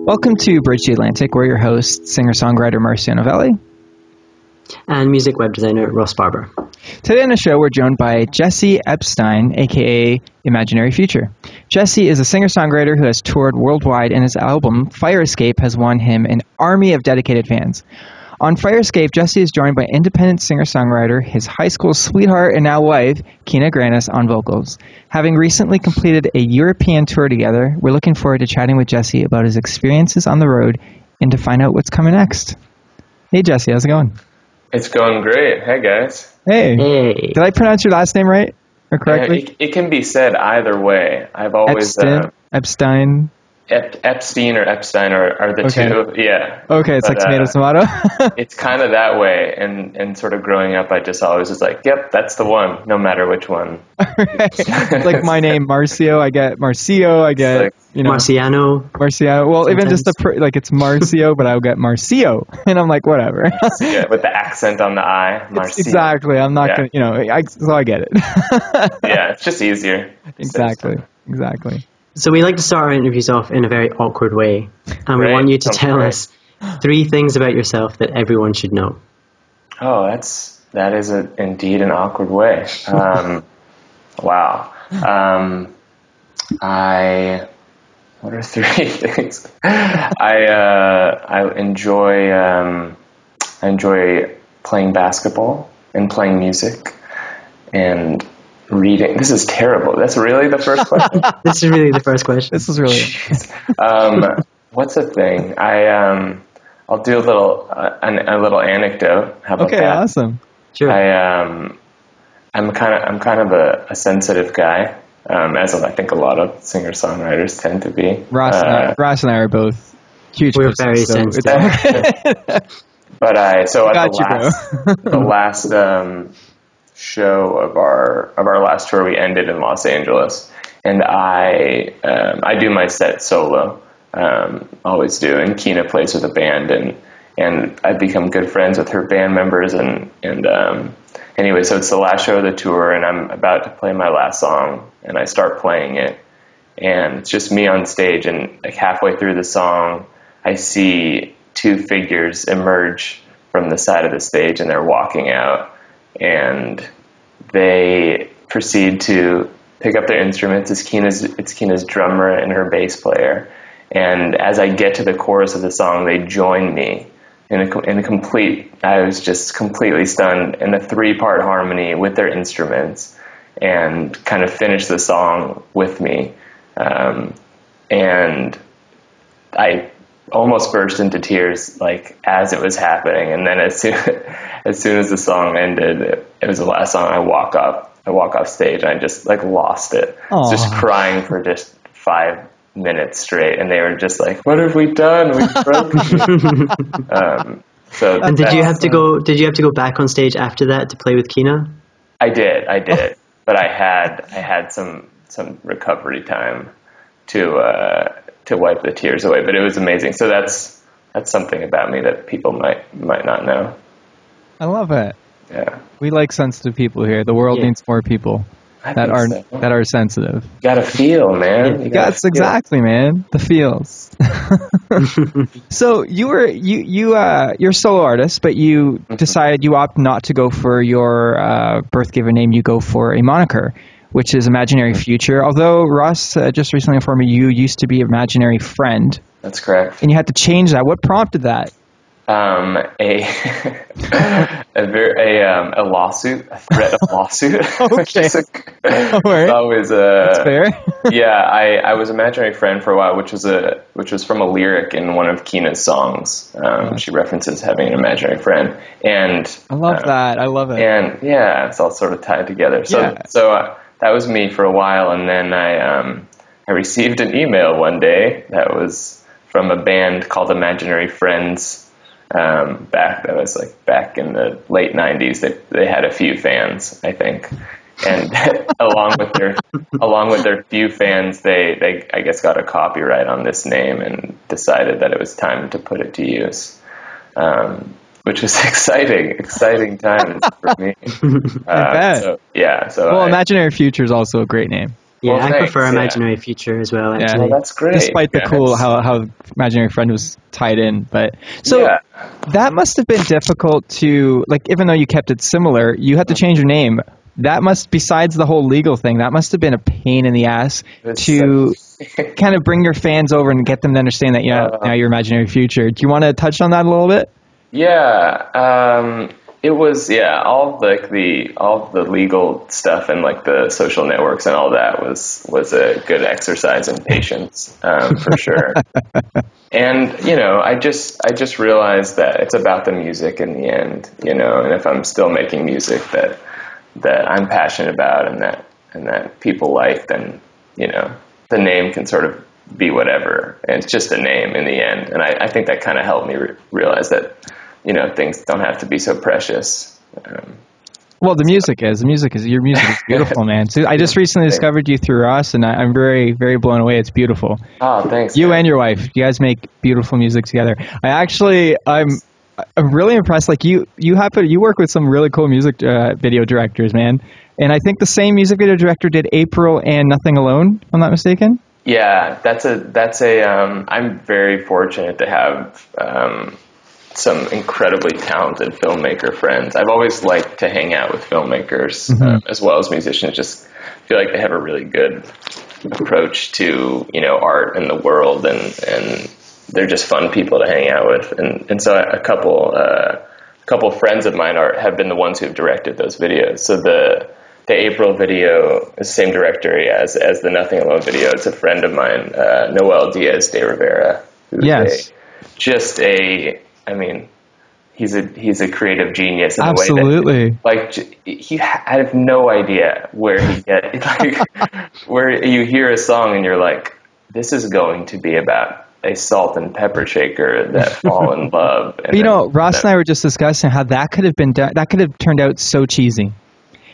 Welcome to Bridge the Atlantic. We're your hosts, singer-songwriter Marcio Novelli. And music web designer Ross Barber. Today on the show, we're joined by Jesse Epstein, a.k.a. Imaginary Future. Jesse is a singer-songwriter who has toured worldwide, and his album, Fire Escape, has won him an army of dedicated fans. On Fire Escape, Jesse is joined by independent singer-songwriter, his high school sweetheart and now wife, Kina Grannis, on vocals. Having recently completed a European tour together, we're looking forward to chatting with Jesse about his experiences on the road and to find out what's coming next. Hey, Jesse, how's it going? It's going great. Hey, guys. Hey. Did I pronounce your last name right or correctly? It can be said either way. I've always... Epstein? Epstein or Epstein are the two. Yeah. Okay, it's like tomato. It's kind of that way. And sort of growing up, I just always was like, yep, that's the one, no matter which one. Right. It's like my name, Marcio. I get Marcio. I get, like, Marciano. Well, sometimes. Even just it's Marcio, but I'll get Marcio. And I'm like, whatever. Yeah, with the accent on the I. Marcio. Exactly. I'm not going to, so I get it. Yeah, it's just easier. Exactly. So we like to start our interviews off in a very awkward way. And we want you to tell us 3 things about yourself that everyone should know. Oh, that is indeed an awkward way. Wow. What are 3 things? I enjoy playing basketball and playing music and reading. This is terrible. That's really the first question? This is really the first question. This is really... What's a thing? I'll do a little anecdote. How about that? Okay, awesome. Sure. I'm kind of a sensitive guy, as I think a lot of singer-songwriters tend to be. Ross and I are both huge. We're very sensitive. But the last show of our last tour, we ended in Los Angeles, and I do my set solo, always do, and Kina plays with a band, and I've become good friends with her band members, and anyway, so it's the last show of the tour, and I'm about to play my last song, and I start playing it, and it's just me on stage, and like halfway through the song, I see 2 figures emerge from the side of the stage, and they're walking out. And they proceed to pick up their instruments. It's Kina's drummer and her bass player. And as I get to the chorus of the song, they join me I was just completely stunned in a 3-part harmony with their instruments and kind of finish the song with me. And I almost burst into tears, like, as it was happening. And then as soon as the song ended, it was the last song. I walk off stage, and I just like lost it. Just crying for just 5 minutes straight, and they were just like, "What have we done? We've broken." And did you have to go back on stage after that to play with Kina? I did, but I had some recovery time to wipe the tears away, but it was amazing. So that's something about me that people might not know. I love it. Yeah. We like sensitive people here. The world needs more people that are sensitive. You gotta feel, man. That's exactly, man. The feels. So you're a solo artist, but you decided you opt not to go for your birth given name. You go for a moniker, which is Imaginary Future. Although Ross just recently informed me you used to be Imaginary Friend. That's correct. And you had to change that. What prompted that? A lawsuit, a threat of lawsuit. Okay. It's always That's fair. Yeah, I was Imaginary Friend for a while, which was from a lyric in one of Kina's songs. She references having an imaginary friend, and I love that. I love it. And yeah, it's all sort of tied together. So that was me for a while, and then I received an email one day that was from a band called Imaginary Friends. Back in the late 90s, they had a few fans, I think, and along with their few fans, they I guess got a copyright on this name and decided that it was time to put it to use, which was exciting times for me. I bet. Imaginary Future is also a great name. Yeah, Well, I thanks, prefer yeah. Imaginary Future as well, actually. Well, that's great. Despite the cool how Imaginary Friend was tied in, but so that must have been difficult to, like, even though you kept it similar, you had to change your name. That must, besides the whole legal thing, that must have been a pain in the ass to kind of bring your fans over and get them to understand that now you're Imaginary Future. Do you want to touch on that a little bit? Yeah, it was all the legal stuff and like the social networks and all that was a good exercise in patience, for sure. And I just realized that it's about the music in the end, and if I'm still making music that I'm passionate about and that people like, then the name can sort of be whatever, and it's just a name in the end. And I think that kind of helped me realize that things don't have to be so precious. Well, your music is beautiful, man. So I just recently discovered you through Ross, and I'm very, very blown away. It's beautiful. Oh, thanks. You and your wife, you guys make beautiful music together. I'm really impressed. Like you work with some really cool music video directors, man. And I think the same music video director did April and Nothing Alone, if I'm not mistaken. Yeah, that's a. I'm very fortunate to have some incredibly talented filmmaker friends. I've always liked to hang out with filmmakers as well as musicians. Just feel like they have a really good approach to art and the world, and they're just fun people to hang out with. And so a couple friends of mine have been the ones who have directed those videos. So the April video is the same director as the Nothing Alone video. It's a friend of mine, Noel Diaz de Rivera, who's he's a creative genius in Absolutely. a way that, I have no idea where he where you hear a song and you're like, this is going to be about a salt and pepper shaker that fall in love. And Ross and I were just discussing how that could have turned out so cheesy.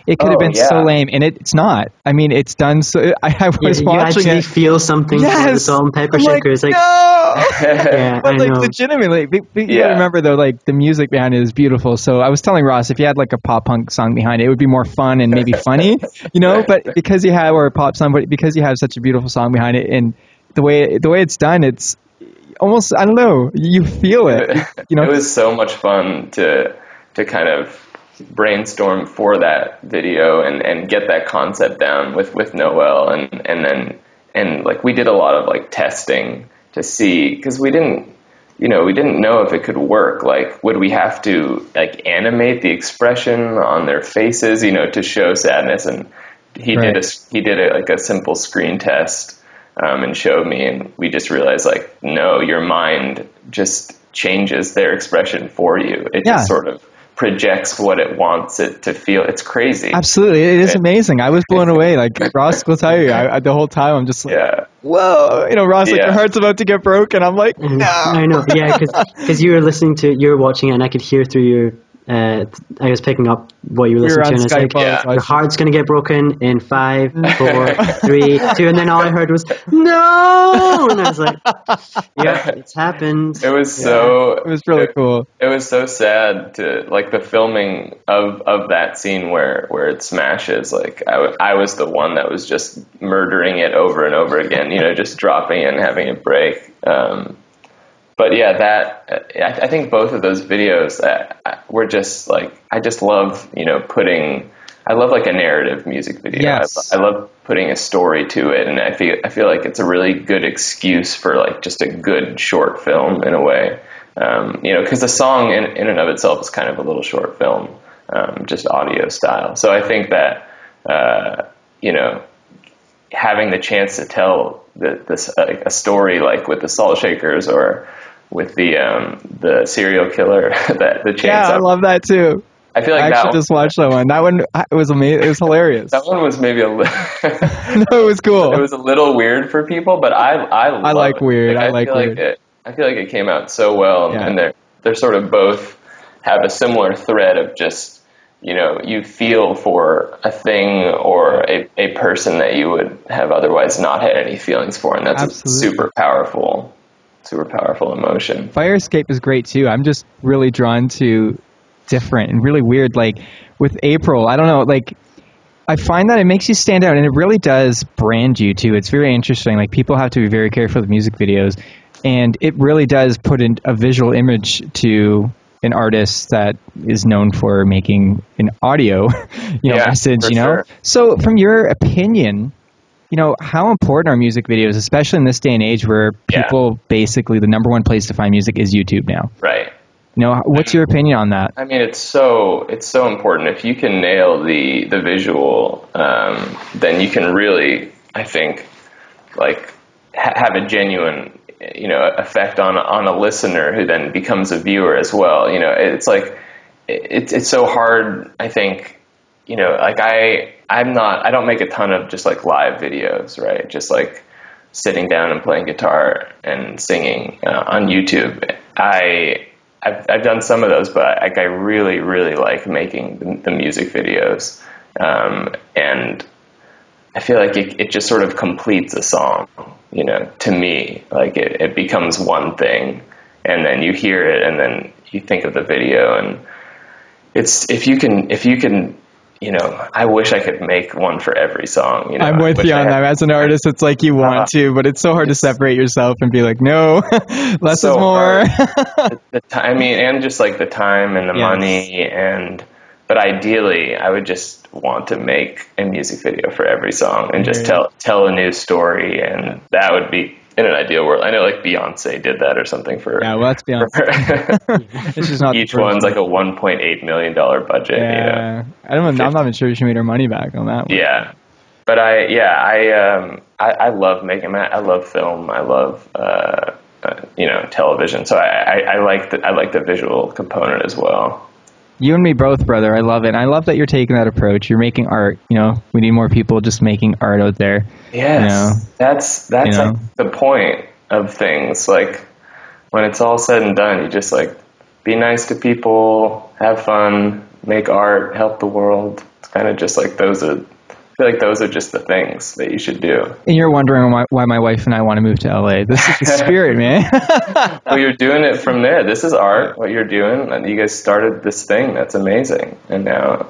It could have been so lame, and it's not. I mean, it's done so. I was watching you actually feel something for the salt and pepper shaker. It's like, no! But like, legitimately, you gotta remember though, like, the music behind it is beautiful. So I was telling Ross, if you had like a pop punk song behind it, it would be more fun and maybe funny, But because you have or a pop song, but because you have such a beautiful song behind it, and the way it's done, it's almost, I don't know, you feel it. It was so much fun to kind of brainstorm for that video and get that concept down with Noel, and like we did a lot of like testing to see, because we didn't know if it could work. Like, would we have to like animate the expression on their faces, to show sadness? And he did like a simple screen test and showed me, and we just realized, like, no, your mind just changes their expression for you. It just sort of projects what it wants it to feel. It's crazy. Absolutely. It is amazing. I was blown away. Like, Ross will tell you, the whole time I'm just like, whoa, Ross, like, your heart's about to get broken. I'm like, no. I know. Yeah. Cause you were watching it, and I could hear through your, I was picking up what you were listening to, and it's like, your heart's going to get broken in 5, 4, 3, 2, and then all I heard was, no! And I was like, yeah, it's happened. It was it was really cool. It was so sad to, like, the filming of that scene where it smashes. Like, I was the one that was just murdering it over and over again, just dropping it and having it break. But yeah, I think both of those videos were just like, I just love, I love like a narrative music video. Yes. I love putting a story to it, and I feel like it's a really good excuse for like just a good short film in a way. Because the song in and of itself is kind of a little short film, just audio style. So I think that, having the chance to tell a story like with the Salt Shakers or with the serial killer, the chainsaw. Yeah, I love that too. I feel like I actually just watched that one. That one, it was amazing. It was hilarious. That one was maybe a little. No, it was cool. It was a little weird for people, but I like weird. I like weird. I feel like it came out so well, and they're sort of both have a similar thread of just, you feel for a thing or a person that you would have otherwise not had any feelings for, and that's a super powerful emotion. Fire Escape is great too. I'm just really drawn to different and really weird, like with April. I don't know, like I find that it makes you stand out, and it really does brand you too. It's very interesting. Like, people have to be very careful with music videos, and it really does put in a visual image to an artist that is known for making an audio, message. Sure. So, from your opinion, how important are music videos, especially in this day and age where people basically the number one place to find music is YouTube now? Right. What's your opinion on that? I mean, it's so important. If you can nail the visual, then you can really, I think, like have a genuine, effect on a listener who then becomes a viewer as well. It's like it's so hard. I think, like I don't make a ton of just like live videos, right? Just like sitting down and playing guitar and singing on YouTube. I've done some of those, but I really, really like making the music videos. And I feel like it just sort of completes a song, to me. Like it becomes one thing, and then you hear it, and then you think of the video. And if you can, I wish I could make one for every song. I'm with you on that. As an artist, it's like you want to, but it's so hard to separate yourself and be like, no, less is more. The time, and just like the time and the money, but ideally, I would just want to make a music video for every song and just tell a new story, and that would be in an ideal world. I know like Beyonce did that or something for. Yeah, well, that's Beyonce. This is not each one's like a $1.8 million budget. Yeah, I'm not even sure she made her money back on that one. Yeah, but I love making. I love film. I love television. So I like the visual component as well. You and me both, brother. I love it. And I love that you're taking that approach. You're making art. We need more people just making art out there. Yes, that's like the point of things. Like when it's all said and done, you just like be nice to people, have fun, make art, help the world. It's kind of just like I feel like those are just the things that you should do. And you're wondering why my wife and I want to move to LA. This is the spirit, man. Well, you're doing it from there. This is art, what you're doing. And you guys started this thing. That's amazing. And now,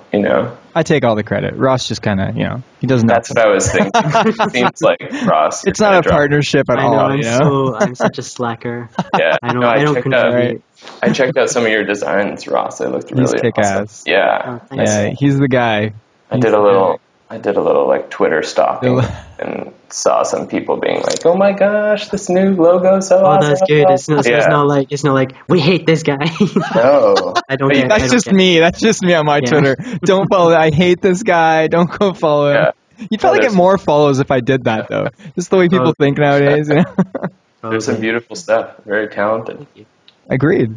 I take all the credit. Ross just kind of, he doesn't know. That's what I was thinking. It seems like Ross. It's not a partnership at all. I'm such a slacker. Yeah. I don't contribute. I checked out some of your designs, Ross. They looked really awesome. Yeah. He's the guy. I did a little like Twitter stalking and saw some people being like, "Oh my gosh, this new logo so awesome!" Oh, that's good. It's not like we hate this guy. No, I don't. That's just me. That's just me on my Twitter. Don't follow. I hate this guy. Don't go follow him. Yeah. You'd probably get more follows if I did that, though. Just the way people think nowadays. There's some beautiful stuff. Very talented. Agreed.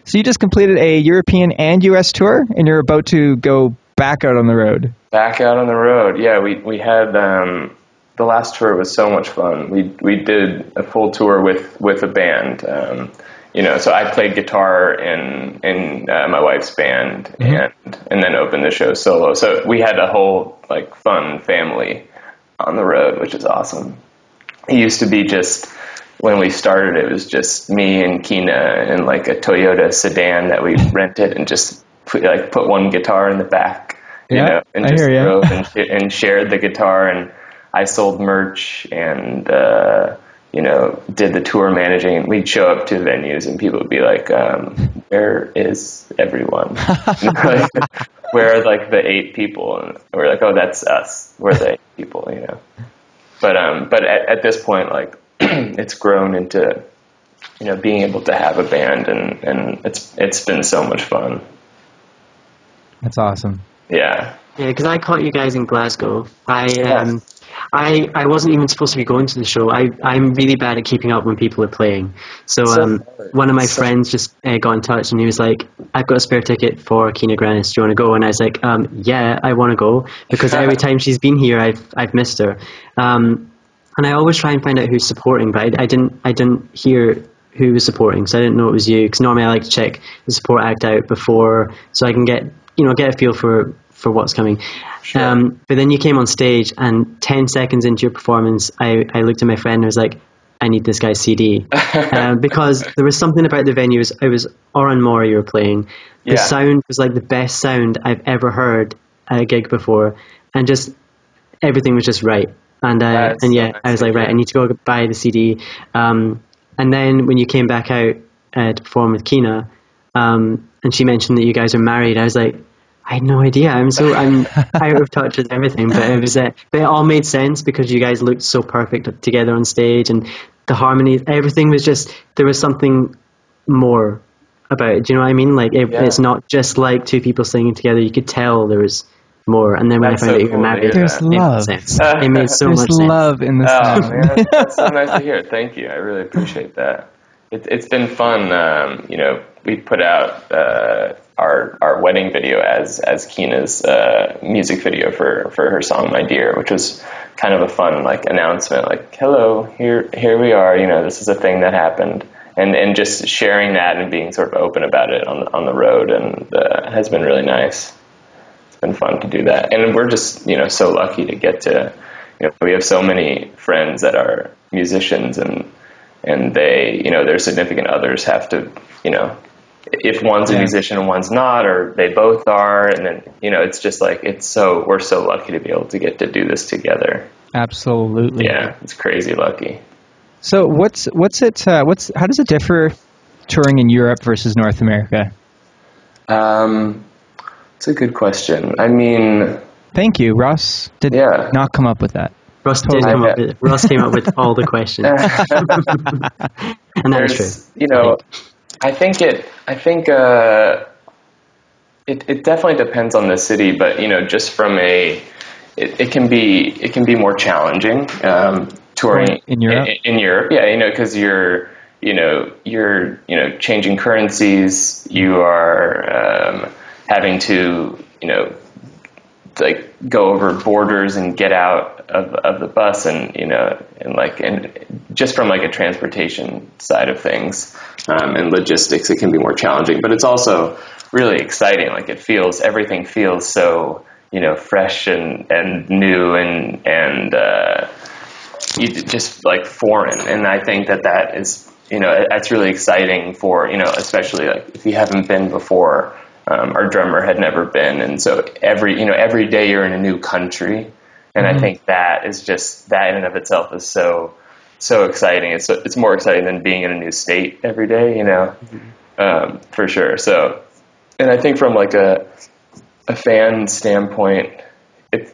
So you just completed a European and U.S. tour, and you're about to go back out on the road. Back out on the road. Yeah, we had the last tour was so much fun. We did a full tour with a band. So I played guitar in my wife's band, and then opened the show solo. So we had a whole like fun family on the road, which is awesome. It used to be just when we started, it was just me and Kina in like a Toyota sedan that we rented and just put one guitar in the back, and just drove and shared the guitar, and I sold merch and did the tour managing. We'd show up to venues and people would be like, "Where is everyone? Where are like the 8 people?" And we're like, "Oh, that's us. We're the 8 people," But at this point, like it's grown into being able to have a band, and it's been so much fun. That's awesome. Yeah. Yeah, because I caught you guys in Glasgow. I wasn't even supposed to be going to the show. I'm really bad at keeping up when people are playing. So one of my friends just got in touch and he was like, "I've got a spare ticket for Kina Grannis. Do you want to go?" And I was like, "Yeah, I want to go," because every time she's been here, I've missed her. And I always try and find out who's supporting, but I didn't hear who was supporting, so I didn't know it was you. Because normally I like to check the support act out before, so I can get a feel for what's coming. Sure. But then you came on stage, and 10 seconds into your performance, I looked at my friend and was like, "I need this guy's CD," because there was something about the venue. It was Oran Mora you were playing. The sound was like the best sound I've ever heard at a gig before. and just everything was just right. And yeah, so nice. I was like, right, I need to go buy the CD. And then when you came back out to perform with Kina, and she mentioned that you guys are married, I was like, I had no idea. I'm out of touch with everything, but but it all made sense because you guys looked so perfect together on stage, and the harmony, everything was just, there was something more about it. Do you know what I mean? Like it's not just like two people singing together. You could tell there was more. And then when I found out you were married, there's love. It made so much sense. There's love in the song. Man, that's so nice to hear. Thank you. I really appreciate that. It's been fun. We put out our wedding video as Kina's music video for her song "My Dear," which was kind of a fun announcement. Like, hello, here we are. This is a thing that happened, and just sharing that and being sort of open about it on the road, and has been really nice. It's been fun to do that, and we're just so lucky to get to. We have so many friends that are musicians, and they, their significant others have to, if one's a musician and one's not, or they both are, and then, it's just we're so lucky to be able to get to do this together. Absolutely. Yeah, it's crazy lucky. So how does it differ touring in Europe versus North America? It's a good question. I mean... Thank you. Ross did not come up with that. Ross came up with all the questions. And that is true. I think it definitely depends on the city, but just from it can be more challenging touring in Europe. In Europe, because you're changing currencies, you are having to go over borders and get out of the bus, and just from a transportation side of things and logistics, it can be more challenging, but it's also really exciting. Everything feels so fresh and new and just foreign, and I think that is that's really exciting for especially if you haven't been before. Our drummer had never been, and so every day you're in a new country, and I think that is just, that in and of itself is so exciting. It's more exciting than being in a new state every day, for sure. So, and I think from a fan standpoint, it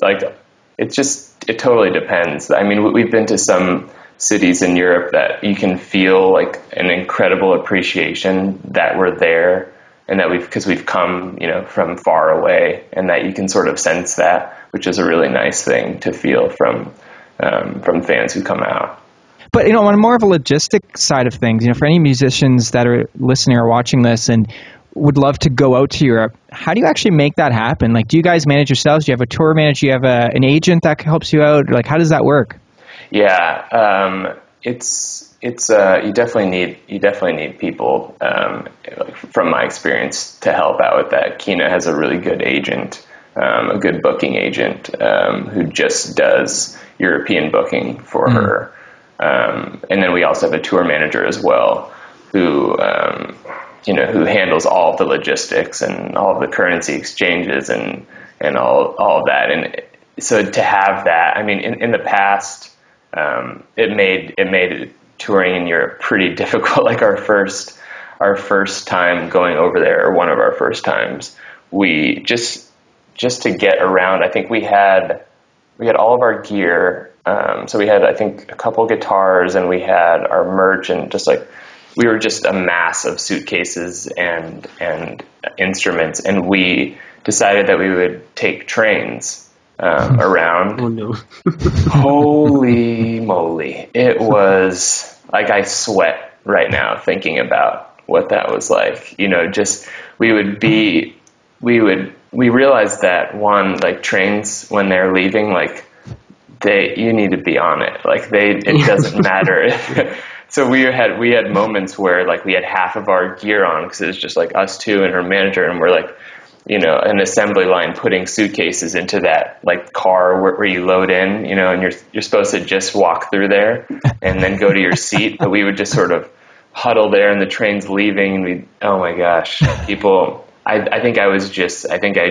totally depends. I mean, we've been to some cities in Europe that you can feel an incredible appreciation that we're there. And that because we've come, from far away, and that you can sort of sense that, which is a really nice thing to feel from fans who come out. But on more of a logistic side of things, for any musicians that are listening or watching this and would love to go out to Europe, how do you actually make that happen? Do you guys manage yourselves? Do you have a tour manager? Do you have an agent that helps you out? How does that work? Yeah, you definitely need people, from my experience, to help out with that. Kina has a really good agent, a good booking agent, who just does European booking for her. And then we also have a tour manager as well, who handles all of the logistics and all of the currency exchanges and all of that. And so to have that, I mean, in the past, it made touring in Europe pretty difficult. Our first time going over there, or one of our first times, we just to get around, I think we had all of our gear. So we had, I think, a couple guitars, and we had our merch, and we were just a mass of suitcases and instruments, and we decided that we would take trains around. Oh no. Holy moly. It was I sweat right now thinking about what that was like. We realized that trains, when they're leaving, you need to be on it. It doesn't matter. So we had moments where we had half of our gear on, because it was just us two and her manager, and we're an assembly line putting suitcases into that car where you load in, and you're supposed to just walk through there and then go to your seat. But we would just sort of huddle there, and the train's leaving, and oh my gosh, people, I think I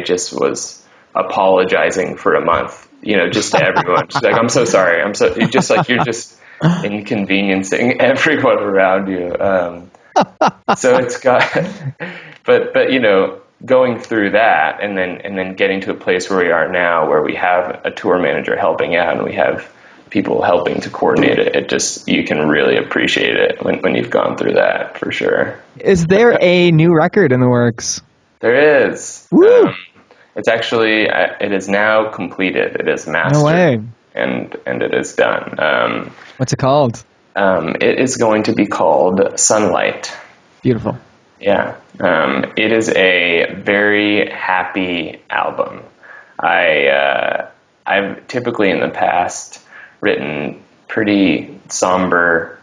just was apologizing for a month, just to everyone. She's like, I'm so sorry. You're just inconveniencing everyone around you. So it's got, but going through that and then getting to a place where we are now, where we have a tour manager helping out and we have people helping to coordinate it, you can really appreciate it when you've gone through that, for sure. Is there a new record in the works? There is. Woo! It's actually, it is now completed. It is mastered. No way. And it is done. What's it called? It is going to be called Sunlight. Beautiful. Yeah. It is a very happy album. I've typically in the past written pretty somber,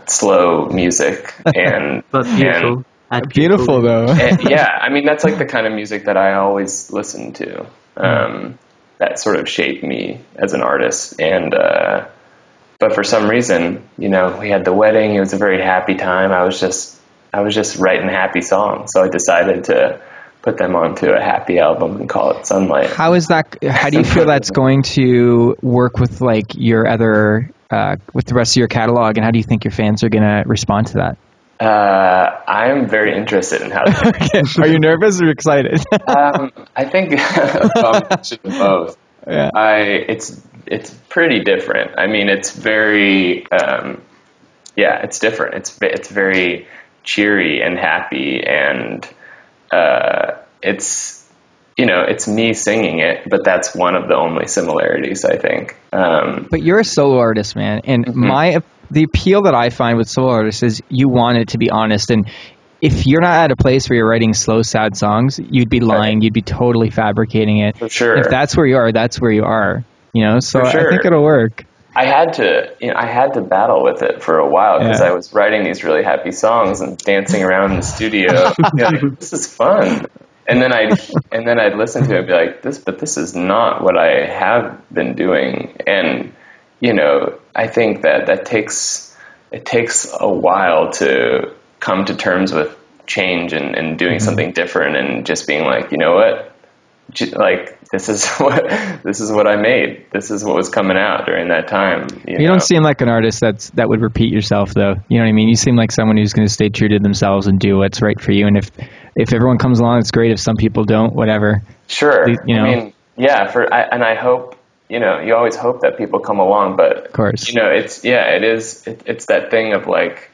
slow music, and but beautiful. Beautiful though. Yeah, I mean that's like the kind of music that I always listen to. That sort of shaped me as an artist, and but for some reason, we had the wedding. It was a very happy time. I was just writing happy songs, so I decided to put them onto a happy album and call it Sunlight. How is that? How do you feel that's going to work with like your other with the rest of your catalog, and how do you think your fans are going to respond to that? I am very interested in how. Okay. Are you nervous or excited? I think a combination of both. Yeah. It's pretty different. I mean, it's very it's different. It's very cheery and happy, and it's me singing it, but that's one of the only similarities, I think. But you're a solo artist, man, and the appeal that I find with solo artists is you want it to be honest, and if you're not at a place where you're writing slow, sad songs, you'd be lying. You'd be totally fabricating it. For sure. If that's where you are, that's where you are. So sure. I think it'll work. I had to battle with it for a while because I was writing these really happy songs and dancing around in the studio. This is fun. And then I'd listen to it and be like, this is not what I have been doing. And I think that it takes a while to come to terms with change and doing something different and just being like, you know what, like this is what I made. This is what was coming out during that time. You don't seem like an artist that would repeat yourself, though. You know what I mean? You seem like someone who's going to stay true to themselves and do what's right for you. And if everyone comes along, it's great. If some people don't, whatever. Sure. I mean, yeah. I hope. You always hope that people come along, but of course, it's that thing of like,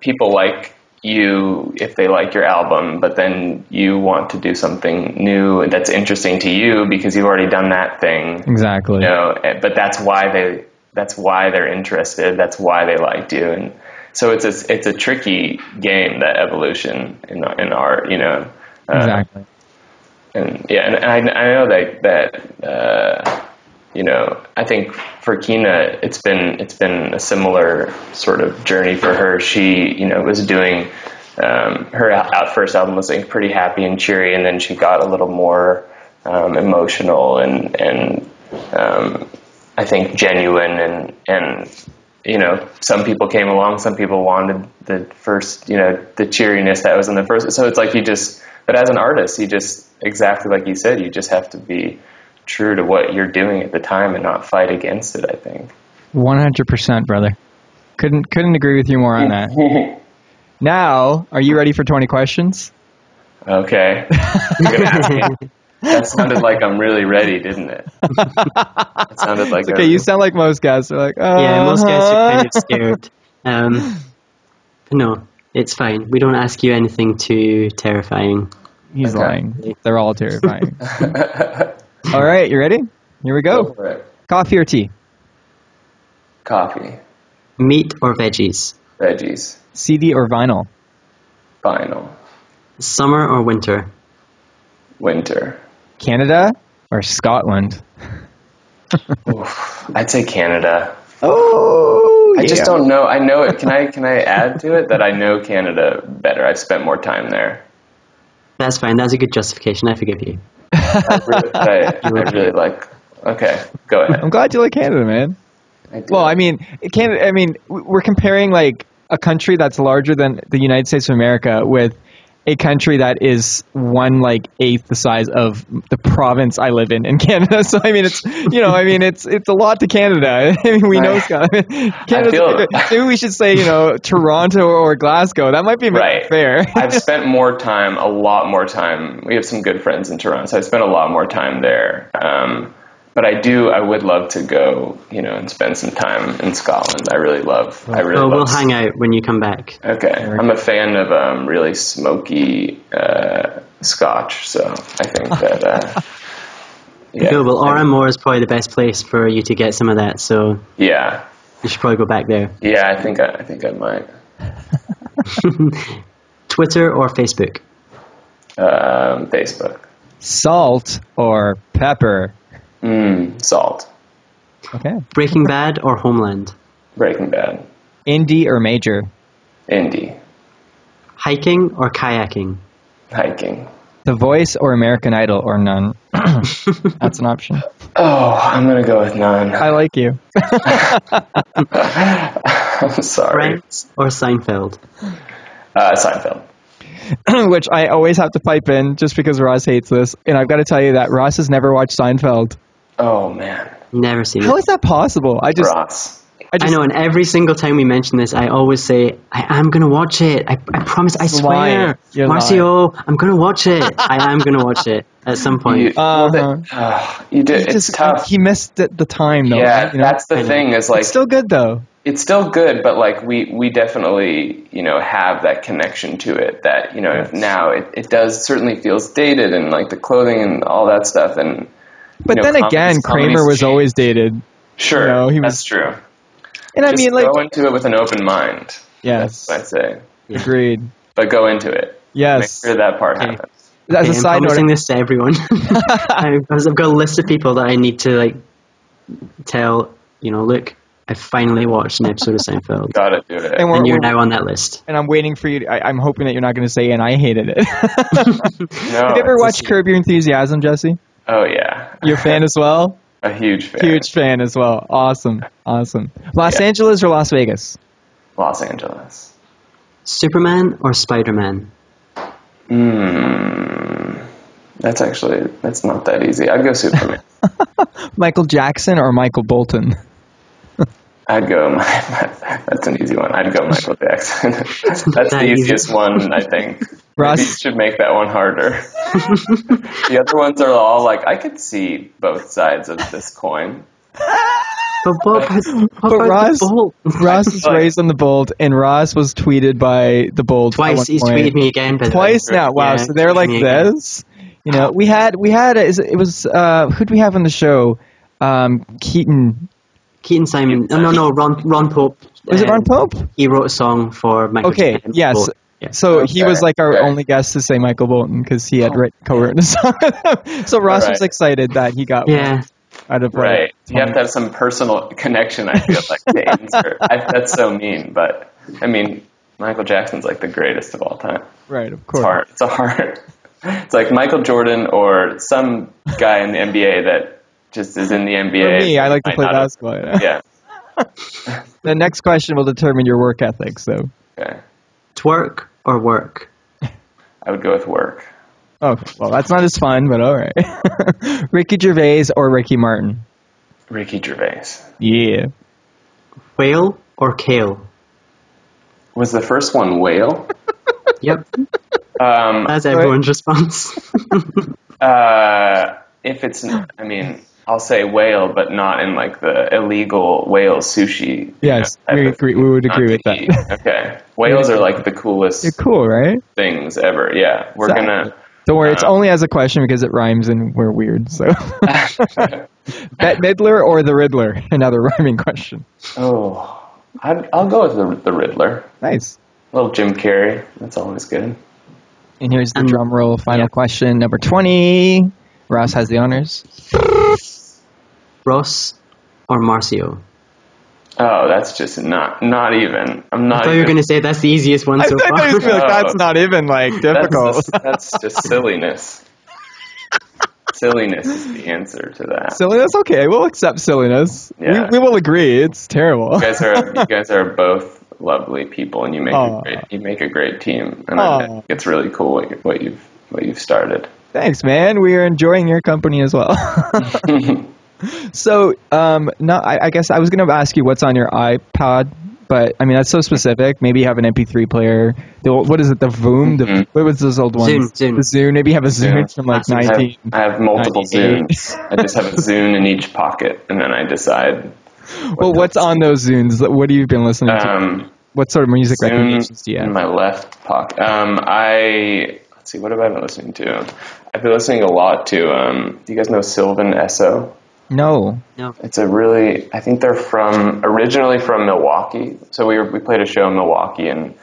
people like you if they like your album, but then you want to do something new that's interesting to you because you've already done that thing. Exactly. But that's why they're interested. That's why they liked you, and so it's a tricky game, that evolution in art. Exactly. And I know that I think for Kina, it's been a similar sort of journey for her. She was doing her first album was like pretty happy and cheery, and then she got a little more emotional and I think genuine and some people came along, some people wanted the first the cheeriness that was in the first. So it's like but as an artist, you just, exactly like you said, you just have to be true to what you're doing at the time and not fight against it, I think. 100%, brother. Couldn't agree with you more on that. Now, are you ready for 20 questions? Okay. You're gonna ask me. That sounded like I'm really ready, didn't it? It sounded like it's okay. You sound like most guys. They're like, yeah, most guys are kind of scared. No. It's fine. We don't ask you anything too terrifying. He's lying. They're all terrifying. All right, you ready? Here we go. Coffee or tea? Coffee. Meat or veggies? Veggies. CD or vinyl? Vinyl. Summer or winter? Winter. Canada or Scotland? Oof, I'd say Canada. Oh, I just don't know. I know it. Can I add to it that I know Canada better? I've spent more time there. That's fine. That's a good justification. I forgive you. I really like. Okay, go ahead. I'm glad you like Canada, man. Well, I mean, Canada. I mean, we're comparing like a country that's larger than the United States of America with a country that is 1/8 the size of the province I live in Canada. So I mean, it's it's a lot to Canada. I mean, we know Scotland. Canada. Maybe we should say Toronto or Glasgow. That might be fair. I've spent a lot more time. We have some good friends in Toronto, so I've spent a lot more time there. But I would love to go, and spend some time in Scotland. We'll hang out when you come back. Okay. I'm a fan of really smoky Scotch, so I think that Cool. Well, Oranmore is probably the best place for you to get some of that, so yeah. You should probably go back there. Yeah, I think I might. Twitter or Facebook? Facebook. Salt or pepper? Salt. Okay. Breaking Bad or Homeland? Breaking Bad. Indie or major? Indie. Hiking or kayaking? Hiking. The Voice or American Idol or none? That's an option. Oh, I'm going to go with none. I like you. I'm sorry. Friends or Seinfeld? Seinfeld. Which I always have to pipe in just because Ross hates this. And I've got to tell you that Ross has never watched Seinfeld. Oh, man. Never seen it. How is that possible? Ross. I know, and every single time we mention this, I always say, I am going to watch it. I promise, I swear. Marcio, I'm going to watch it. I am going to watch it at some point. You did. It's tough. He missed the time, though. Yeah, right? That's the thing. Is it's still good, though. It's still good, but we definitely have that connection to it. That if now it does certainly feels dated, and the clothing and all that stuff. And but then again, Kramer was always dated. Sure, that's true. And I mean, go into it with an open mind. Yes, that's what I say. Yeah. Agreed. But go into it. Yes, make sure that part happens. As a side note, I'm promising this to everyone. I've got a list of people that I need to tell. Look, I finally watched an episode of Seinfeld. Gotta do it. And you're now on that list. And I'm waiting for you. I'm hoping that you're not going to say, and I hated it. No, have you ever watched Curb Your Enthusiasm, Jesse? Oh, yeah. You're a fan as well? A huge fan. Huge fan as well. Awesome. Los Angeles or Las Vegas? Los Angeles. Superman or Spider-Man? That's not that easy. I'd go Superman. Michael Jackson or Michael Bolton? I'd go. That's an easy one. I'd go Michael Jackson. That's the easiest one, I think. Ross? Maybe you should make that one harder. The other ones are all I could see both sides of this coin. But Ross is raised on the Bold, and Ross was tweeted by the Bold twice. He's tweeted me again. Twice now. Wow. So they're like this. Again. We had. It was who'd we have on the show? Keaton Simon. No. Ron Pope. Was it Ron Pope? He wrote a song for Michael Jackson. Yes. Yeah. So he was our only guest to say Michael Bolton because he had co-written a song. So Ross was excited that he got one out of right. You have to have some personal connection, I feel like, to answer. That's so mean, but I mean, Michael Jackson's the greatest of all time. Right, of course. It's hard. It's like Michael Jordan or some guy in the NBA that just is in the NBA. For me, I like to play basketball. Yeah. The next question will determine your work ethic. So. Okay. Twerk or work? I would go with work. Okay. Well, that's not as fun, but all right. Ricky Gervais or Ricky Martin? Ricky Gervais. Yeah. Whale or kale? Was the first one whale? Yep. That's everyone's response. If it's, I'll say whale, but not in the illegal whale sushi. Yes, we would agree with that. Okay. Whales are the coolest. You're cool, right? Things ever. Yeah. We're gonna. Don't worry, it's only as a question because it rhymes and we're weird. So, Bette Midler or the Riddler? Another rhyming question. Oh, I'll go with the Riddler. Nice. A little Jim Carrey. That's always good. And here's the drum roll. Final question, number 20. Ross has the honors. Ross or Marcio? Oh, that's just not even. I'm not. I thought you were going to say that's the easiest one so far. I feel that's not even difficult. That's just silliness. Silliness is the answer to that. Silliness? Okay, we'll accept silliness. Yeah. We will agree. It's terrible. You guys are both lovely people, and you make a great team. And I think it's really cool what you've started. Thanks, man. We are enjoying your company as well. So, I guess I was going to ask you what's on your iPod, but I mean that's so specific. Maybe you have an MP3 player. What is it? The Voom? What was those old ones? Zune. The Zune. Maybe you have a Zune from like 19. I have multiple Zunes. I just have a Zune in each pocket, and then I decide. What's on those Zunes? What have you been listening to? What sort of music recommendations do you have? In my left pocket. Let's see. What have I been listening to? I've been listening a lot to. Do you guys know Sylvan Esso? No. It's I think they're originally from Milwaukee. So we played a show in Milwaukee, and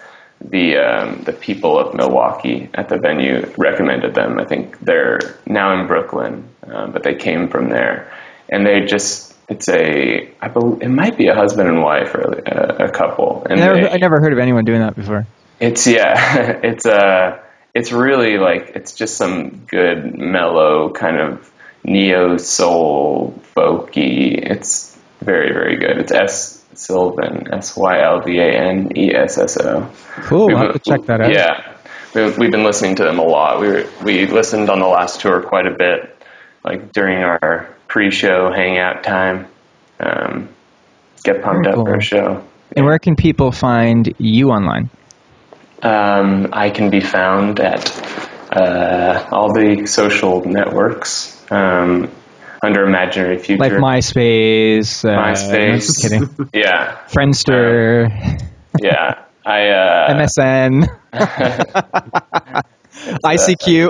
the people of Milwaukee at the venue recommended them. I think they're now in Brooklyn, but they came from there, and they just it might be a husband and wife or a couple. And I never heard of anyone doing that before. It's really like it's just some good mellow kind of neo soul folky. It's very, very good. It's Sylvan, Sylvanesso. Cool. I'll have to check that out. Yeah, we've been listening to them a lot. We listened on the last tour quite a bit, like during our pre-show hangout time. Get pumped up for a show. And where can people find you online? I can be found at all the social networks. Under Imaginary Future. Like MySpace. MySpace. Just kidding. Yeah. Friendster. Yeah. MSN. ICQ.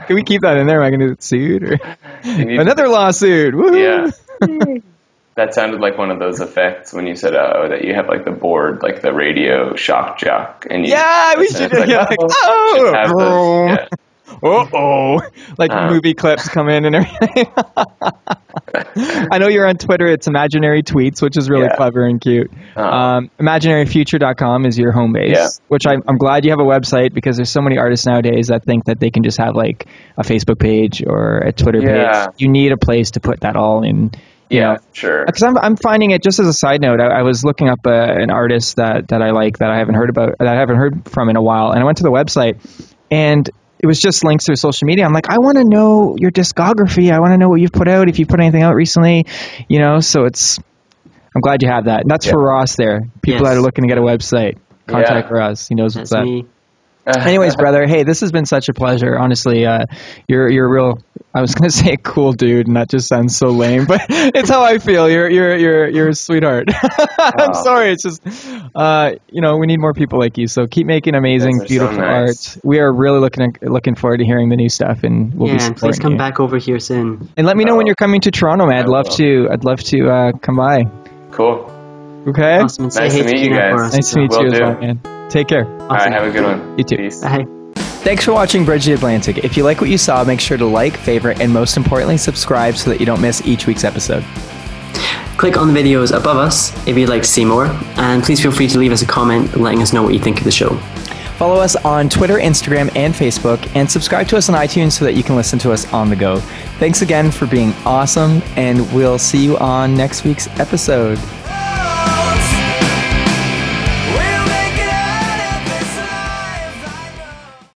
Can we keep that in there? Am I going to get sued? Or? Another lawsuit. Woo-hoo. Yeah. That sounded like one of those effects when you said, that you have like the board, like the radio shock jock. And we should like movie clips come in and everything. I know you're on Twitter. It's Imaginary Tweets, which is really clever and cute. ImaginaryFuture.com is your home base, which I'm glad you have a website, because there's so many artists nowadays that think that they can just have like a Facebook page or a Twitter page. You need a place to put that all in. You know? Sure. Because I'm finding it, just as a side note, I was looking up an artist that I like, that I haven't heard from in a while, and I went to the website, and it was just links to social media. I'm like, I want to know your discography. I want to know what you've put out, if you've put anything out recently, so I'm glad you have that. And that's for Ross there. People that are looking to get a website, contact Ross. He knows what's up. Anyways, brother, hey, this has been such a pleasure. Honestly, you're a real, I was going to say cool dude, and that just sounds so lame, but it's how I feel. You're a sweetheart. I'm sorry. It's just, we need more people like you. So keep making amazing, beautiful art. We are really looking forward to hearing the new stuff, and we'll be supporting please come back over here soon. And let me know when you're coming to Toronto, man. I'd love to come by. Cool. Okay. Awesome. Nice to meet you guys. Nice to meet you as well, man. Take care. All right, have a good one. You too. Peace. Bye. Thanks for watching Bridge the Atlantic. If you like what you saw, make sure to like, favorite, and most importantly, subscribe so that you don't miss each week's episode. Click on the videos above us if you'd like to see more, and please feel free to leave us a comment letting us know what you think of the show. Follow us on Twitter, Instagram, and Facebook, and subscribe to us on iTunes so that you can listen to us on the go. Thanks again for being awesome, and we'll see you on next week's episode.